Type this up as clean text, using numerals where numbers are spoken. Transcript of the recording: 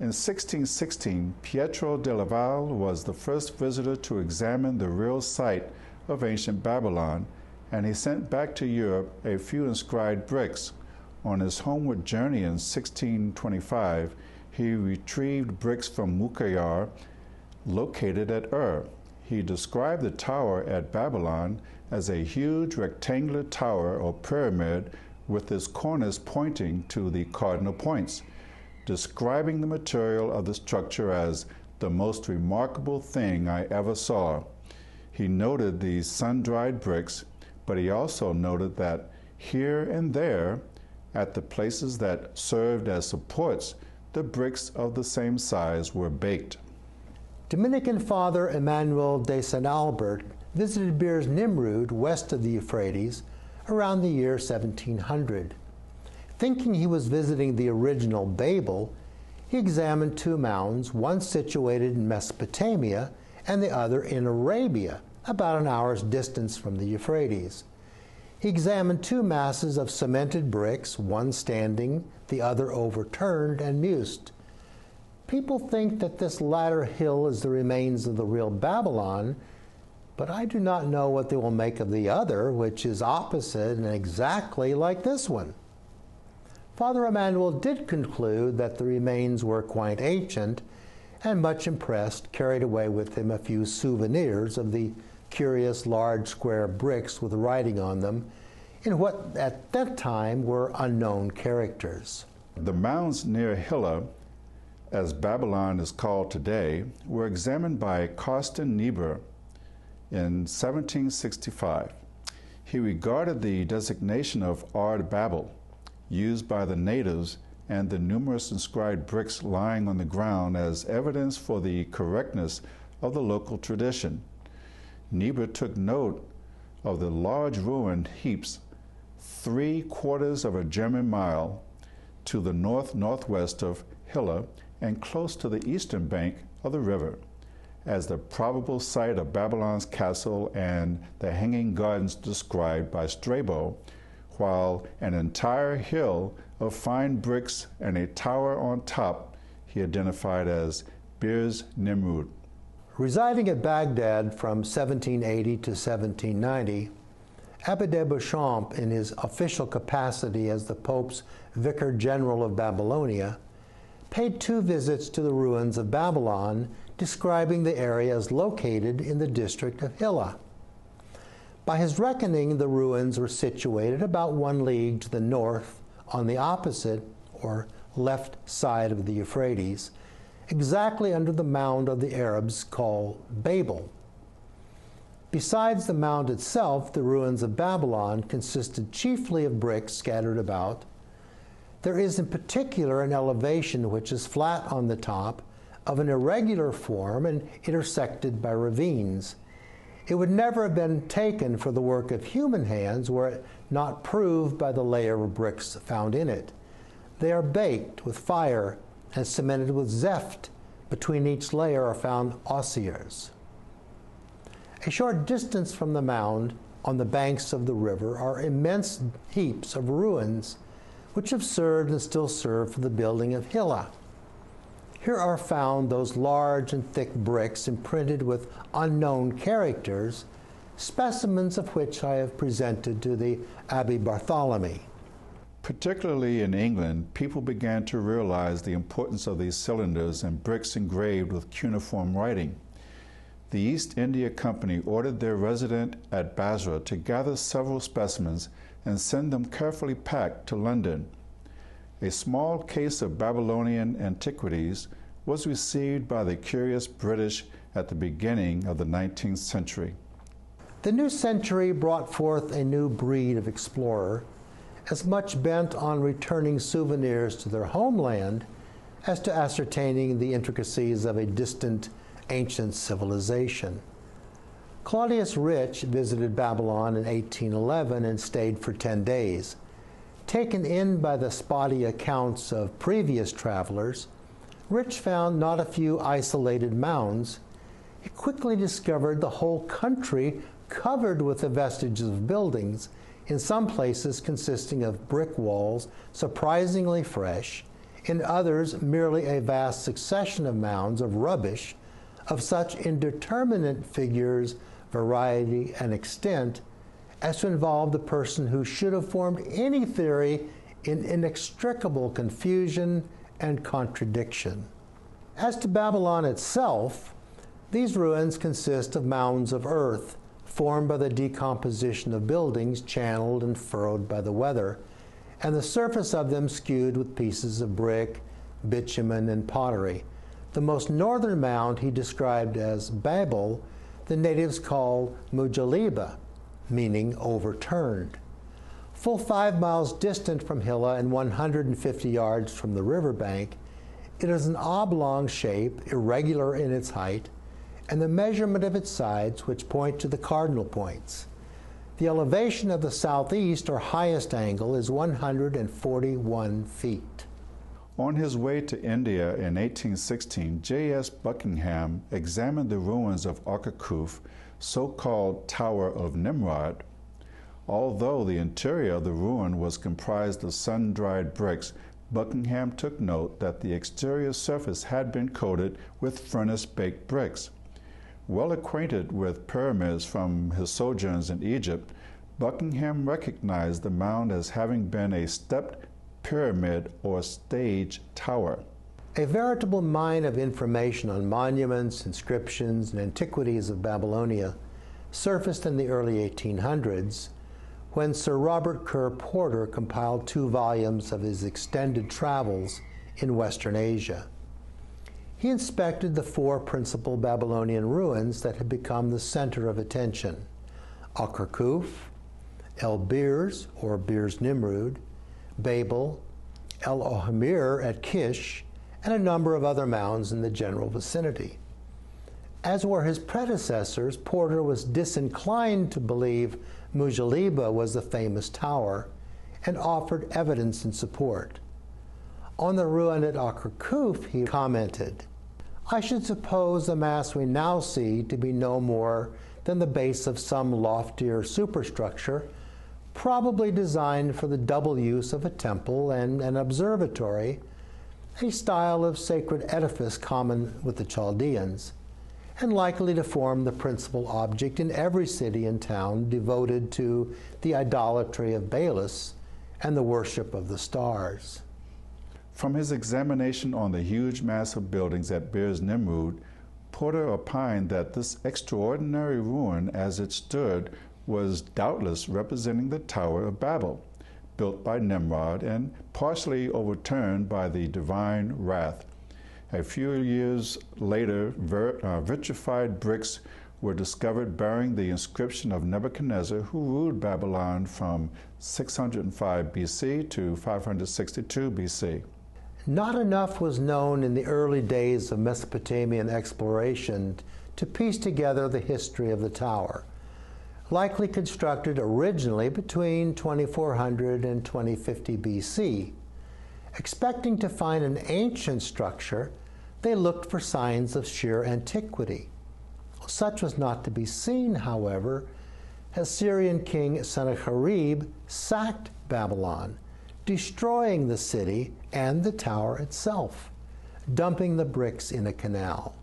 In 1616, Pietro della Valle was the first visitor to examine the real site of ancient Babylon, and he sent back to Europe a few inscribed bricks. On his homeward journey in 1625, he retrieved bricks from Mukayyar, located at Ur. He described the tower at Babylon as a huge rectangular tower or pyramid with its corners pointing to the cardinal points, describing the material of the structure as the most remarkable thing I ever saw. He noted these sun-dried bricks, but he also noted that here and there, at the places that served as supports, the bricks of the same size were baked. Dominican Father Emmanuel de St. Albert visited Birs Nimrud west of the Euphrates around the year 1700. Thinking he was visiting the original Babel, he examined two mounds, one situated in Mesopotamia and the other in Arabia, about an hour's distance from the Euphrates. He examined two masses of cemented bricks, one standing, the other overturned and mused. People think that this latter hill is the remains of the real Babylon, but I do not know what they will make of the other, which is opposite and exactly like this one. Father Emmanuel did conclude that the remains were quite ancient, and much impressed, carried away with him a few souvenirs of the curious large square bricks with writing on them in what at that time were unknown characters. The mounds near Hilla, as Babylon is called today, were examined by Carsten Niebuhr in 1765. He regarded the designation of Ard Babel, used by the natives, and the numerous inscribed bricks lying on the ground as evidence for the correctness of the local tradition. Niebuhr took note of the large ruined heaps 3/4 of a German mile to the north-northwest of Hilla and close to the eastern bank of the river, as the probable site of Babylon's castle and the hanging gardens described by Strabo, while an entire hill of fine bricks and a tower on top he identified as Birs Nimrud. Residing at Baghdad from 1780 to 1790, Abbé de Beauchamp, in his official capacity as the Pope's Vicar General of Babylonia, paid 2 visits to the ruins of Babylon, describing the area as located in the district of Hilla. By his reckoning, the ruins were situated about 1 league to the north on the opposite, or left side of the Euphrates, exactly under the mound of the Arabs called Babel. Besides the mound itself, the ruins of Babylon consisted chiefly of bricks scattered about. There is in particular an elevation which is flat on the top, of an irregular form and intersected by ravines. It would never have been taken for the work of human hands were it not proved by the layer of bricks found in it. They are baked with fire and cemented with zeft. Between each layer are found osiers. A short distance from the mound, on the banks of the river, are immense heaps of ruins which have served and still serve for the building of Hilla. Here are found those large and thick bricks imprinted with unknown characters, specimens of which I have presented to the Abbé Bartholomew. Particularly in England, people began to realize the importance of these cylinders and bricks engraved with cuneiform writing. The East India Company ordered their resident at Basra to gather several specimens and send them carefully packed to London. A small case of Babylonian antiquities was received by the curious British at the beginning of the 19th century. The new century brought forth a new breed of explorer, as much bent on returning souvenirs to their homeland as to ascertaining the intricacies of a distant ancient civilization. Claudius Rich visited Babylon in 1811 and stayed for 10 days. Taken in by the spotty accounts of previous travelers, Rich found not a few isolated mounds. He quickly discovered the whole country covered with the vestiges of buildings, in some places consisting of brick walls surprisingly fresh, in others merely a vast succession of mounds of rubbish of such indeterminate figures, variety, and extent as to involve the person who should have formed any theory in inextricable confusion and contradiction. As to Babylon itself, these ruins consist of mounds of earth formed by the decomposition of buildings channeled and furrowed by the weather, and the surface of them skewed with pieces of brick, bitumen, and pottery. The most northern mound he described as Babel, the natives call Mujaliba, meaning overturned. Full 5 miles distant from Hilla and 150 yards from the riverbank, it is an oblong shape, irregular in its height, and the measurement of its sides, which point to the cardinal points. The elevation of the southeast or highest angle is 141 feet. On his way to India in 1816, J.S. Buckingham examined the ruins of Akakuf, so-called Tower of Nimrod. Although the interior of the ruin was comprised of sun-dried bricks, Buckingham took note that the exterior surface had been coated with furnace-baked bricks. Well acquainted with pyramids from his sojourns in Egypt, Buckingham recognized the mound as having been a stepped pyramid or stage tower. A veritable mine of information on monuments, inscriptions, and antiquities of Babylonia surfaced in the early 1800s when Sir Robert Kerr Porter compiled 2 volumes of his extended travels in Western Asia. He inspected the 4 principal Babylonian ruins that had become the center of attention: Akakuf, El Birs, or Birs Nimrud, Babel, El Ohmir at Kish, and a number of other mounds in the general vicinity. As were his predecessors, Porter was disinclined to believe Mujaliba was the famous tower and offered evidence in support. On the ruin at Akakuf, he commented, "I should suppose the mass we now see to be no more than the base of some loftier superstructure, probably designed for the double use of a temple and an observatory, a style of sacred edifice common with the Chaldeans, and likely to form the principal object in every city and town devoted to the idolatry of Baalis and the worship of the stars." From his examination on the huge mass of buildings at Birs Nimrud, Porter opined that this extraordinary ruin as it stood was doubtless representing the Tower of Babel, built by Nimrod and partially overturned by the divine wrath. A few years later, vitrified bricks were discovered bearing the inscription of Nebuchadnezzar, who ruled Babylon from 605 BC to 562 BC. Not enough was known in the early days of Mesopotamian exploration to piece together the history of the tower, likely constructed originally between 2400 and 2050 BC. Expecting to find an ancient structure, they looked for signs of sheer antiquity. Such was not to be seen, however. Assyrian king Sennacherib sacked Babylon, destroying the city and the tower itself, dumping the bricks in a canal.